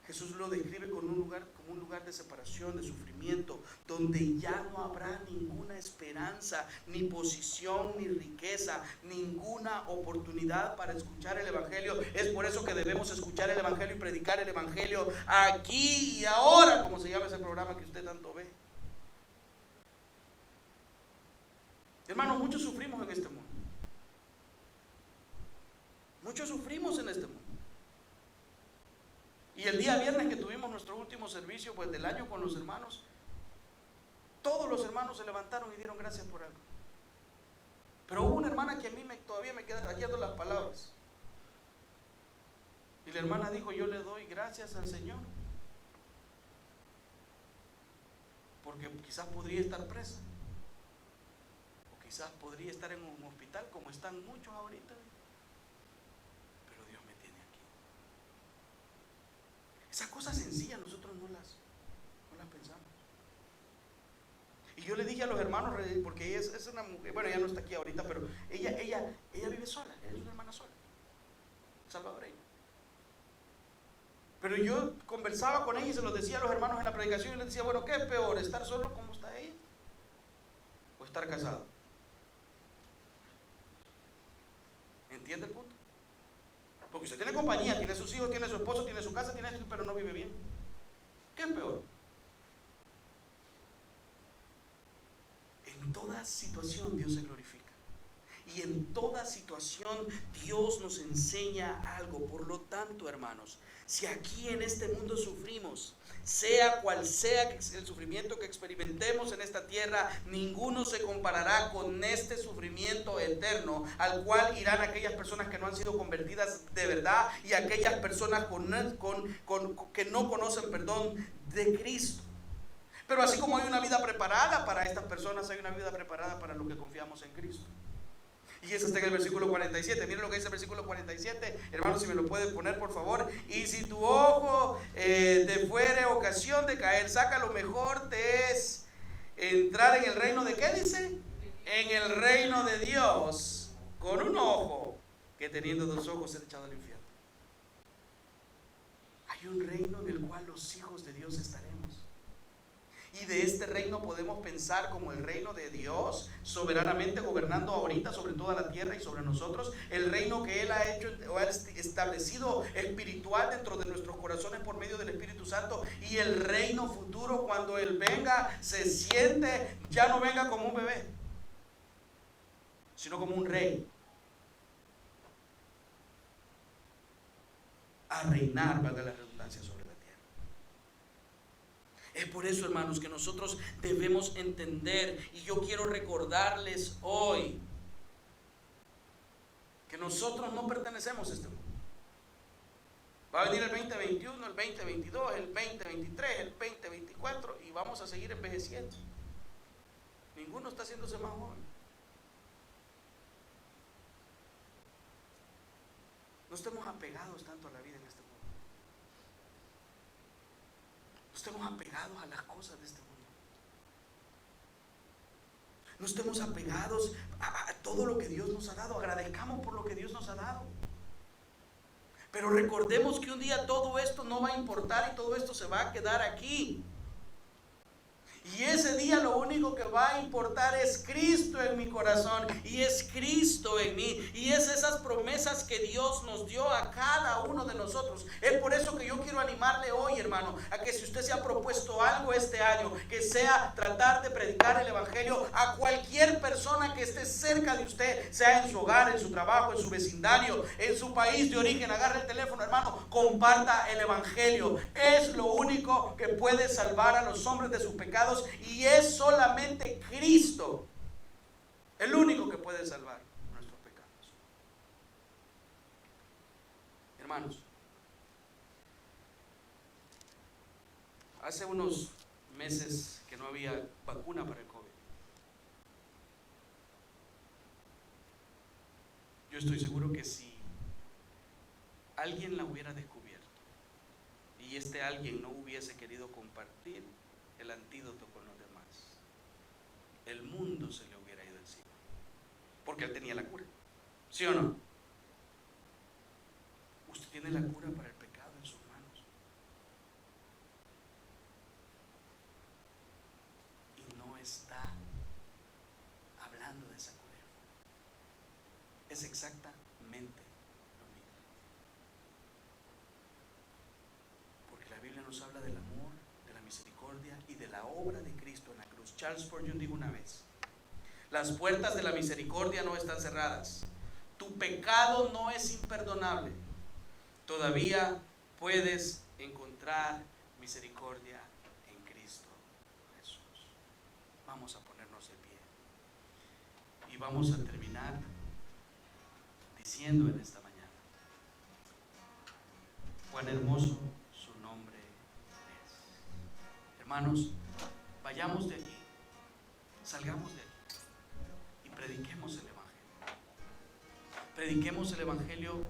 Jesús lo describe como un lugar de separación, de sufrimiento, donde ya no habrá ninguna esperanza, ni posición, ni riqueza, ninguna oportunidad para escuchar el Evangelio. Es por eso que debemos escuchar el Evangelio y predicar el Evangelio aquí y ahora, como se llama ese programa que usted tanto ve. Hermanos, muchos sufrimos en este mundo. Muchos sufrimos en este mundo. Y el día viernes que tuvimos nuestro último servicio pues del año con los hermanos, todos los hermanos se levantaron y dieron gracias por algo. Pero hubo una hermana que a mí todavía me quedan trayendo las palabras. Y la hermana dijo: yo le doy gracias al Señor, porque quizás podría estar presa, o quizás podría estar en un hospital como están muchos ahorita. Esas cosas sencillas nosotros no las pensamos. Y yo le dije a los hermanos, porque ella es una mujer, bueno, ella no está aquí ahorita, pero ella vive sola, ella es una hermana sola, salvadoreña. Pero yo conversaba con ella y se lo decía a los hermanos en la predicación y les decía: bueno, ¿qué es peor, estar solo como está ella o estar casado? ¿Entiende el punto? Porque usted tiene compañía, tiene sus hijos, tiene su esposo, tiene su casa, tiene esto, pero no vive bien. ¿Qué es peor? En toda situación Dios se glorifica. Y en toda situación Dios nos enseña algo. Por lo tanto, hermanos, si aquí en este mundo sufrimos, sea cual sea el sufrimiento que experimentemos en esta tierra, ninguno se comparará con este sufrimiento eterno al cual irán aquellas personas que no han sido convertidas de verdad y aquellas personas que no conocen perdón de Cristo. Pero así como hay una vida preparada para estas personas, hay una vida preparada para los que confiamos en Cristo. Y eso está en el versículo 47. Miren lo que dice el versículo 47. Hermanos, si me lo pueden poner, por favor. Y si tu ojo te fuere ocasión de caer, saca, lo mejor te es entrar en el reino de ¿qué dice? En el reino de Dios con un ojo, que teniendo dos ojos es echado al infierno. Hay un reino en el cual los hijos de Dios estaremos. Y de este reino podemos pensar como el reino de Dios, soberanamente gobernando ahorita sobre toda la tierra y sobre nosotros. El reino que Él ha hecho o ha establecido espiritual dentro de nuestros corazones por medio del Espíritu Santo. Y el reino futuro, cuando Él venga, se siente, ya no venga como un bebé, sino como un rey, a reinar, valga la redundancia, sobre la tierra. Es por eso, hermanos, que nosotros debemos entender, y yo quiero recordarles hoy, que nosotros no pertenecemos a este mundo. Va a venir el 2021, el 2022, el 2023, el 2024, y vamos a seguir envejeciendo. Ninguno está haciéndose más joven. No estemos apegados tanto a la vida en este mundo. No estemos apegados a las cosas de este mundo. No estemos apegados a todo lo que Dios nos ha dado. Agradezcamos por lo que Dios nos ha dado. Pero recordemos que un día todo esto no va a importar y todo esto se va a quedar aquí. Y ese día lo único que va a importar es Cristo en mi corazón y es Cristo en mí. Y es esas promesas que Dios nos dio a cada uno de nosotros. Es por eso que yo quiero animarle hoy, hermano, a que si usted se ha propuesto algo este año, que sea tratar de predicar el evangelio a cualquier persona que esté cerca de usted, sea en su hogar, en su trabajo, en su vecindario, en su país de origen. Agarre el teléfono, hermano, comparta el evangelio. Es lo único que puede salvar a los hombres de sus pecados. Y es solamente Cristo el único que puede salvar nuestros pecados. Hermanos, hace unos meses que no había vacuna para el COVID. Yo estoy seguro que si alguien la hubiera descubierto y este alguien no hubiese querido compartir el antídoto con los demás, el mundo se le hubiera ido encima, porque él tenía la cura. ¿Sí o no? Usted tiene la cura para el pecado en sus manos, y no está hablando de esa cura. Es exactamente lo mismo, porque la Biblia nos habla del amor, de la misericordia y de la obra de Cristo en la cruz. Charles Spurgeon dijo una vez: las puertas de la misericordia no están cerradas. Tu pecado no es imperdonable. Todavía puedes encontrar misericordia en Cristo Jesús. Vamos a ponernos de pie y vamos a terminar diciendo en esta mañana: cuán hermoso su nombre es. Hermanos, vayamos de aquí, salgamos de aquí y prediquemos el evangelio. Prediquemos el evangelio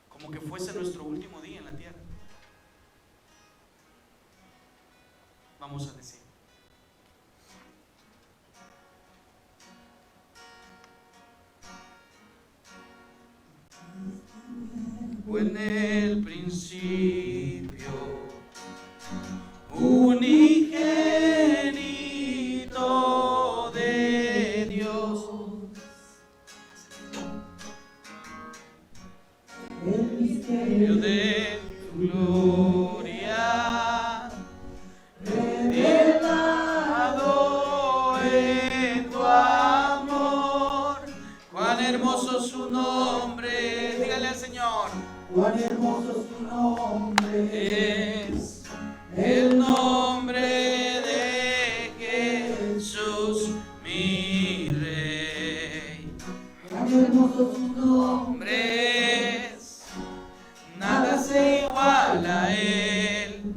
como que fuese nuestro último día en la tierra. Vamos a decir: en el principio, unigénito de Dios, el misterio de tu gloria, revelado en tu amor. Cuán hermoso su nombre. Dígale al Señor: cuán hermoso su nombre es, el nombre de Jesús mi Rey. Cuán hermoso su nombre es, nada se iguala a él.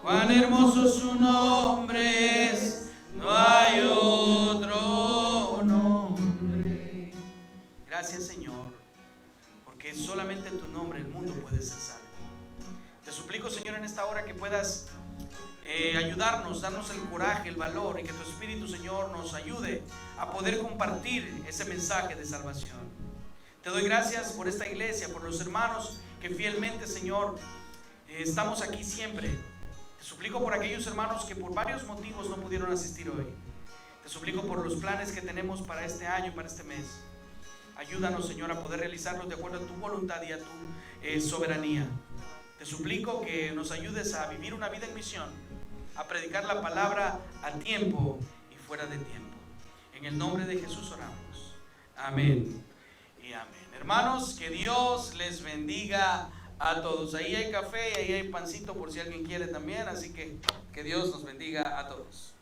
Cuán hermoso su nombre es, no hay otro nombre. Gracias, Señor, porque solamente en tu nombre el mundo puede ser salvo. Te suplico, Señor, en esta hora que puedas ayudarnos, darnos el coraje, el valor, y que tu Espíritu, Señor, nos ayude a poder compartir ese mensaje de salvación. Te doy gracias por esta iglesia, por los hermanos que fielmente, Señor, estamos aquí siempre Te suplico por aquellos hermanos que por varios motivos no pudieron asistir hoy. Te suplico por los planes que tenemos para este año, para este mes. Ayúdanos, Señor, a poder realizarlos de acuerdo a tu voluntad y a tu soberanía. Te suplico que nos ayudes a vivir una vida en misión, a predicar la palabra a tiempo y fuera de tiempo. En el nombre de Jesús oramos. Amén y amén. Hermanos, que Dios les bendiga a todos. Ahí hay café y ahí hay pancito por si alguien quiere también. Así que Dios nos bendiga a todos.